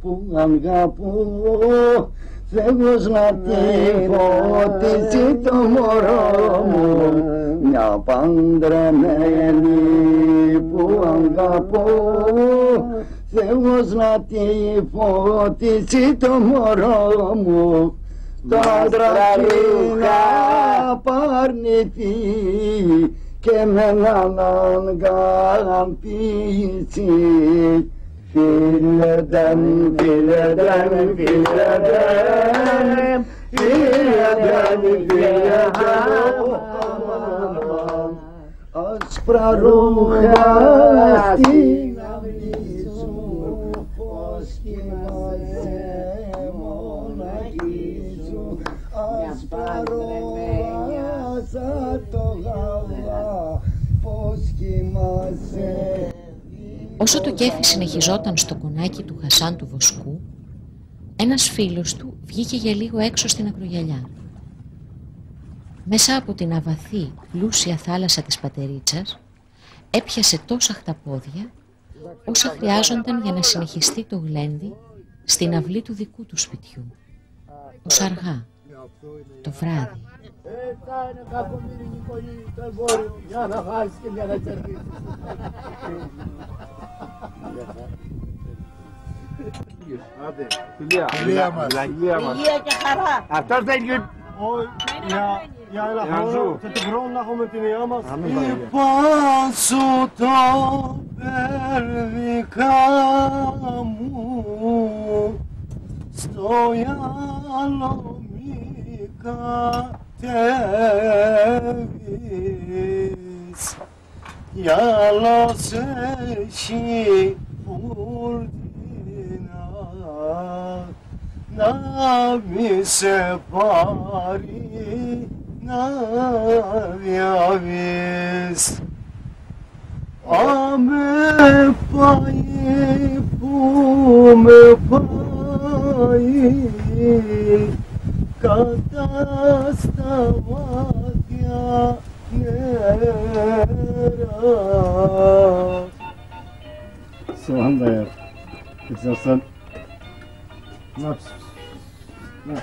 που αγαπώ, Θεός να τη φωτίσει το μωρό μου, μια παντρεμένη που αγαπώ, Θεός να τη φωτίσει το μωρό μου, το άντρα να παρνηθεί και με έναν αγαπήσει. Φίλεδεν, φίλεδεν, φίλεδεν, φίλεδεν, φίλεδεν, άσπρα ρούχα στην αυλή σου, πως κοιμάσαι μοναχή σου, άσπρα ρούχα σαν το γάλα, πως κοιμάσαι. Όσο το κέφι συνεχιζόταν στο κονάκι του Χασάν του Βοσκού, ένας φίλος του βγήκε για λίγο έξω στην ακρογιαλιά. Μέσα από την αβαθή, πλούσια θάλασσα της Πατερίτσας, έπιασε τόσα χταπόδια, όσα χρειάζονταν για να συνεχιστεί το γλέντι στην αυλή του δικού του σπιτιού, ως αργά, το βράδυ. Θα είναι κακομοίρινη πολύ το εμπόριο, για να χάσεις και για να κερδίσεις. Άντε, φιλία μας. Υγεία και χαρά. Αυτός δεν είναι. Για ένα χρόνο και τον χρόνο να έχουμε την υγεία μας. Υπάσω το περδικά μου, στο γυαλό μη κατέβεις, γυαλός έχει φουρτίνα, να μη σε πάρει να διαβείς. Άμε πάει που με πάει, κατά στα μάτια νερά. Soğan da yap. İstersen ne yapsın? Ne?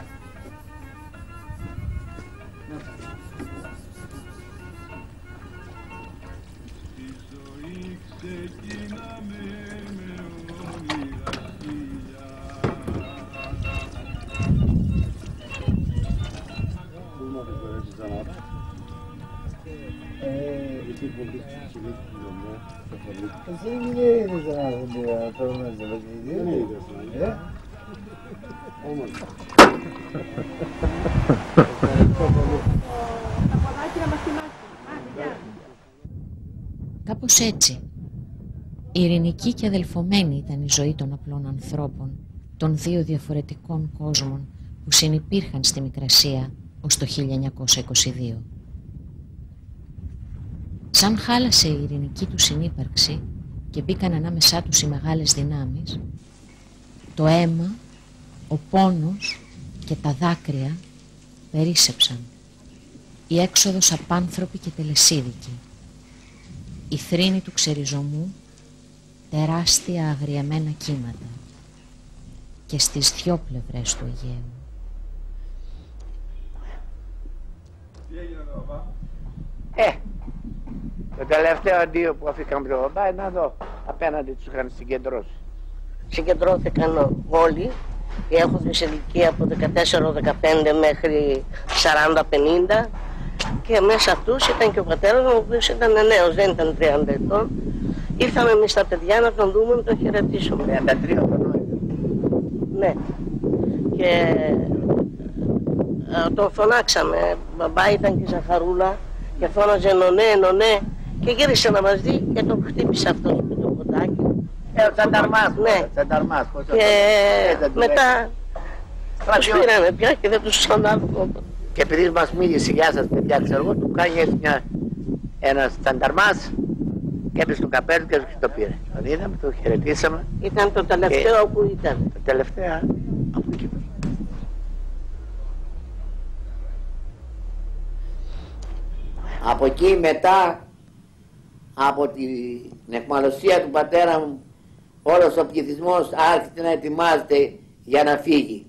Sen yine yedin abi ya, torunlar zaman yedin. Ne yediyorsun? Olmaz. Κάπως έτσι, ειρηνική και αδελφωμένη ήταν η ζωή των απλών ανθρώπων, των δύο διαφορετικών κόσμων που συνυπήρχαν στη Μικρασία ως το 1922. Σαν χάλασε η ειρηνική του συνύπαρξη και μπήκαν ανάμεσά τους οι μεγάλες δυνάμεις, το αίμα, ο πόνος και τα δάκρυα περίσσεψαν. Η έξοδος απάνθρωπη και τελεσίδικη. Η θρήνη του ξεριζωμού, τεράστια αγριεμένα κύματα. Και στις δυο πλευρές του Αιγαίου. Το τελευταίο αντίο που αφήκαμε το μπαμπά είναι εδώ, απέναντι τους είχαν συγκεντρώσει. Συγκεντρώθηκαν όλοι οι έχοντες σε ηλικία από 14-15 μέχρι 40-50 και μέσα αυτούς ήταν και ο πατέρας μου, ο οποίος ήταν νέος, δεν ήταν 30 ετών. Ήρθαμε εμείς τα παιδιά να τον δούμε, να τον χαιρετήσουμε. 33 χρονών. Ναι. Και τον φωνάξαμε, μπαμπά ήταν και η Ζαχαρούλα και φώναζε νονέ, νονέ και γύρισε να μας δει και τον χτύπησε αυτό με το ποντάκι. Ο Τσανταρμάς, ναι. Τσανταρμάς. Και μετά τους πήρανε πια και δεν τους ξανάδουμε. Και επειδή μας μίλησε γεια σας παιδιά, ξέρω εγώ, του κάνει ένας Τσανταρμάς και έπεσε το καπέλο και το πήρε. Τον είδαμε, το χαιρετήσαμε. Ήταν το τελευταίο που ήταν. Το τελευταίο από εκεί. Από εκεί μετά, από την εκμαλωσία του πατέρα μου, όλος ο πληθυσμός άρχισε να ετοιμάζεται για να φύγει.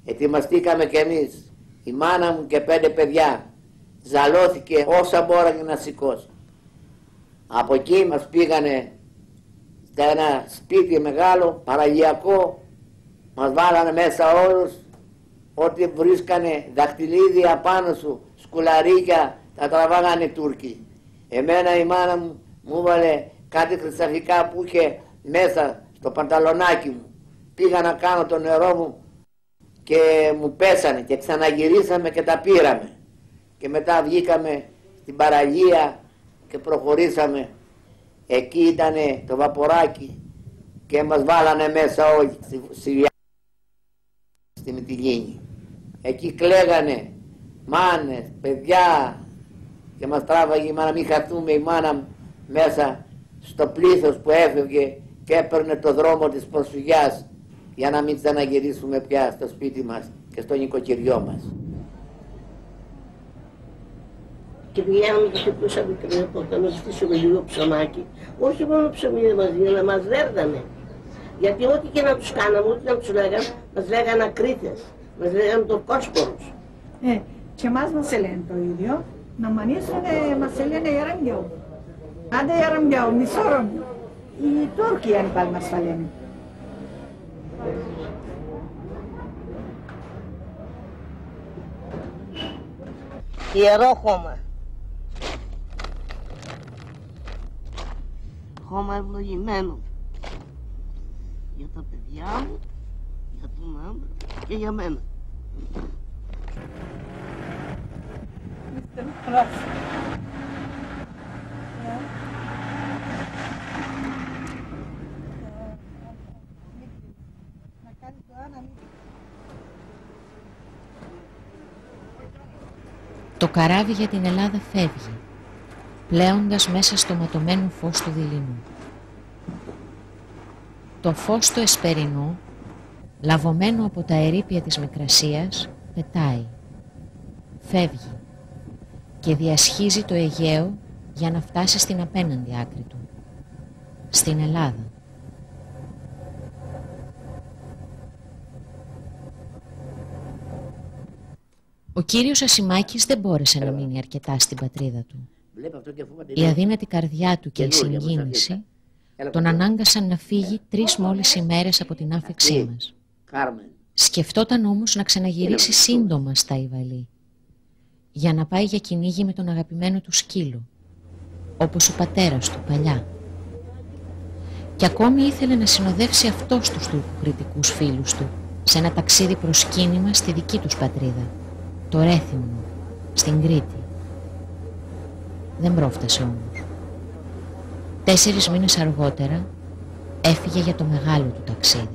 Ετοιμαστήκαμε κι εμείς, η μάνα μου και 5 παιδιά. Ζαλώθηκε όσα μπόραγε να σηκώσει. Από εκεί μας πήγανε σε ένα σπίτι μεγάλο, παραλιακό, μας βάλανε μέσα όλους, ό,τι βρίσκανε δαχτυλίδια πάνω σου, σκουλαρίκια, τα τραβάγανε οι Τούρκοι. Εμένα η μάνα μου μου έβαλε κάτι χρυσαφικά που είχε μέσα στο πανταλονάκι μου. Πήγα να κάνω το νερό μου και μου πέσανε και ξαναγυρίσαμε και τα πήραμε. Και μετά βγήκαμε στην παραλία και προχωρήσαμε. Εκεί ήτανε το βαποράκι και μας βάλανε μέσα όλοι στη Μυτιλήνη. Εκεί κλαίγανε μάνες, παιδιά και μας τράβαγε η μάνα, μην χαθούμε η μάνα μέσα στο πλήθος που έφευγε και έπαιρνε το δρόμο της προσφυγιάς για να μην ξαναγυρίσουμε πια στο σπίτι μας και στο νοικοκυριό μας. Και πηγαίναμε και σε πούσα μικρή από να στήσουμε λίγο ψωμάκι. Όχι μόνο ψωμί μας δίνανε, μας δέρνανε. Γιατί ό,τι και να τους κάναμε, ό,τι να τους λέγανε, μας λέγανε ακρίτες, μας λέγανε τουρκόσπορους. Και εμάς μας λένε το ίδιο, να μανίσουνε μας λένε Ιαραμπιάου. Άντε Ιαραμπιάου, μισόρον. Οι Τούρκοι αν πάλι μας τα λένε. Ιερό χώμα. Χώμα ευλογημένο. Για τα παιδιά μου, για τον άντρα και για μένα. Το καράβι για την Ελλάδα φεύγει, πλέοντας μέσα στο ματωμένο φως του δειλινού. Το φως το εσπερινό, λαβωμένο από τα ερείπια της Μικρασίας, πετάει, φεύγει και διασχίζει το Αιγαίο για να φτάσει στην απέναντι άκρη του, στην Ελλάδα. Ο κύριος Ασημάκης δεν μπόρεσε να μείνει αρκετά στην πατρίδα του. Η αδύνατη καρδιά του και η συγκίνηση τον ανάγκασαν να φύγει 3 μόλις ημέρες από την άφηξή μας. Σκεφτόταν όμως να ξαναγυρίσει σύντομα στα Ιβαλή, για να πάει για κυνήγι με τον αγαπημένο του σκύλο, όπως ο πατέρας του παλιά. Και ακόμη ήθελε να συνοδεύσει αυτός τους τουρκοκριτικούς φίλους του σε ένα ταξίδι προσκύνημα στη δική τους πατρίδα, το Ρέθυμνο, στην Κρήτη. Δεν πρόφτασε όμως. 4 μήνες αργότερα έφυγε για το μεγάλο του ταξίδι.